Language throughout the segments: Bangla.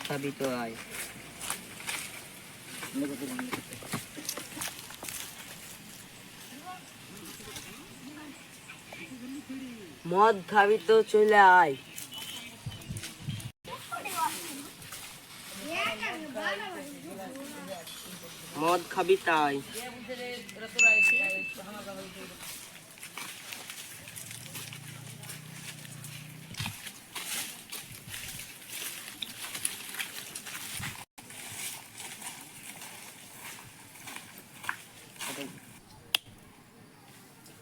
খাবি তো আয়। মদ খাবি তো চলে আয়। মদ খাবি তাই।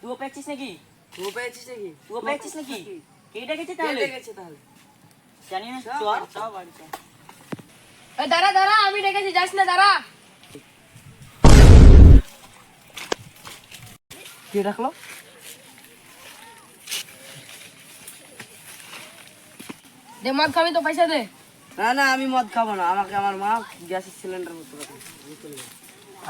তুইও পেয়েছিস নাকি? তুই পেয়েছিস নাকি? তুইও পেয়েছিস নাকি? কে ডেকেছে তাহলে? জানি না, চল বাড়ি চল। দাঁড়া দাঁড়া, আমি ডেকেছি, যাস না, দাঁড়া। কে রাখলো? দে মদ খাবি তো পয়সা দে। না না, আমি মদ খাবো না। আমাকে আমার মা গ্যাসের সিলিন্ডার মতো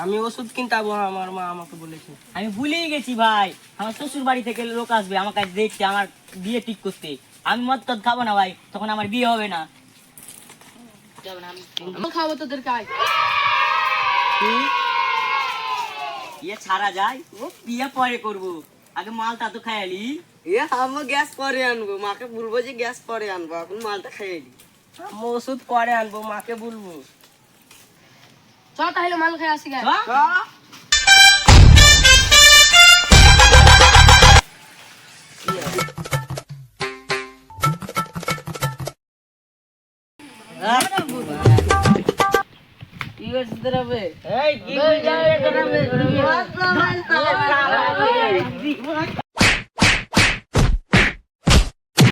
আমি ওষুধ কিনতে যাবো, আমার মা আমাকে বলেছে। আমি ভুলেই গেছি ভাই, আমার শ্বশুর বাড়ি থেকে লোক আসবে আমার কাছে দেখতে, আমার বিয়ে ঠিক করতে। আমি মদ টদ খাবো না ভাই, তখন আমার বিয়ে হবে না। আমি খাবো তোদের কাজ। বিয়ে ছাড়া যায়, ও বিয়ে পরে করবো, আগে মালটা তো খাইলি। আমি গ্যাস পরে আনবো, মাকে বলবো যে গ্যাস পরে আনবো, এখন মালটা খেয়ে নি। আমি ওষুধ পরে আনবো, মাকে বলবো। চ তাহলে মাল খেয়ে আসি গে। কি করছিস তোরা বে? এই কি